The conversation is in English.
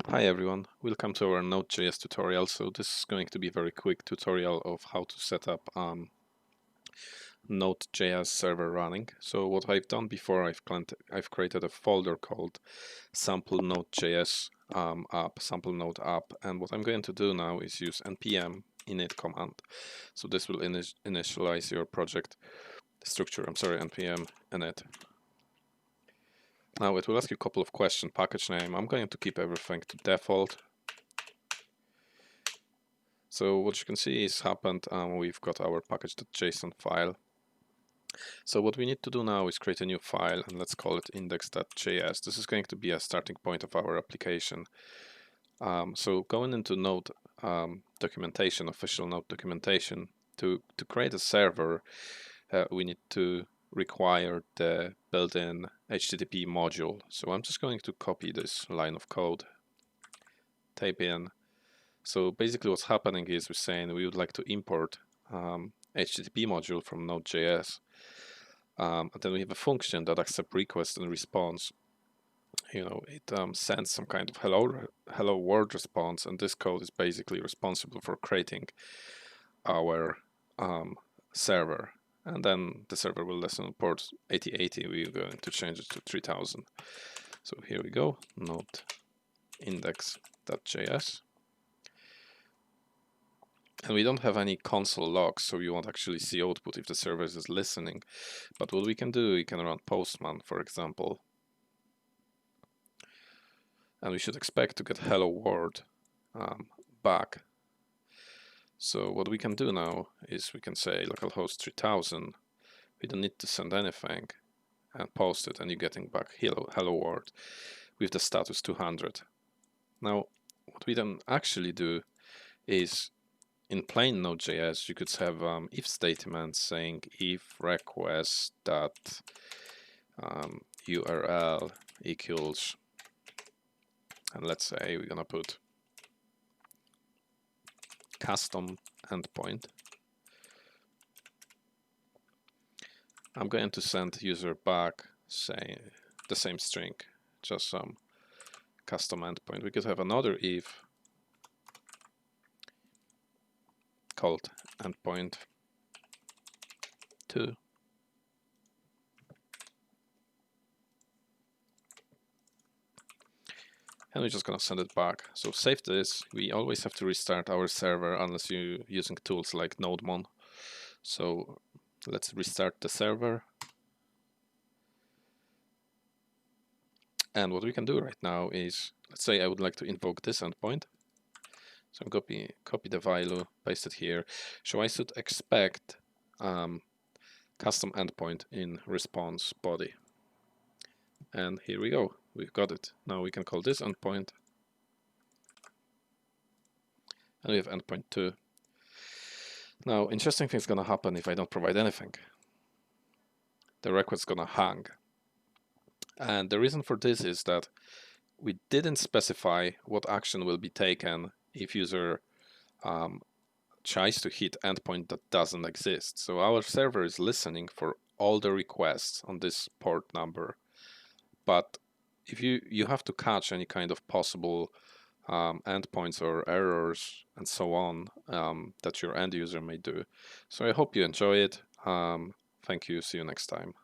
Hi everyone, welcome to our Node.js tutorial. So this is going to be a very quick tutorial of how to set up Node.js server running. So what I've done before, I've created a folder called sample Node.js sample node app, and what I'm going to do now is use npm init command. So this will initialize your project structure. Npm init. Now it will ask you a couple of questions. Package name, I'm going to keep everything to default. So what you can see is happened, we've got our package.json file. So what we need to do now is create a new file, and let's call it index.js. This is going to be a starting point of our application. So going into Node documentation, official Node documentation, to create a server, we need to require the built-in HTTP module. So I'm just going to copy this line of code, type in. So basically what's happening is we're saying we would like to import HTTP module from Node.js. And then we have a function that accepts request and response. It sends some kind of hello world response, and this code is basically responsible for creating our server. And then the server will listen port 8080. We're going to change it to 3000. So here we go, node index.js. And we don't have any console logs, so you won't actually see output if the server is listening. But what we can do, we can run postman, for example. And we should expect to get hello world back. So what we can do now is we can say localhost 3000. We don't need to send anything and post it, and you're getting back hello world with the status 200. Now, what we then actually do is in plain Node.js, you could have if statements saying if request dot URL equals, and let's say we're gonna put custom endpoint. I'm going to send user back say the same string, just some custom endpoint. We could have another if called endpoint 2. And we're just gonna send it back. So save this. We always have to restart our server unless you're using tools like NodeMon. So let's restart the server. And what we can do right now is, let's say I would like to invoke this endpoint. So I'm copy the value, paste it here. So I should expect custom endpoint in response body. And here we go, we've got it. Now we can call this endpoint. And we have endpoint 2. Now, interesting thing is gonna happen if I don't provide anything. The record's gonna hang. And the reason for this is that we didn't specify what action will be taken if user tries to hit endpoint that doesn't exist. So our server is listening for all the requests on this port number. But if you have to catch any kind of possible endpoints or errors and so on that your end user may do. So I hope you enjoy it. Thank you. See you next time.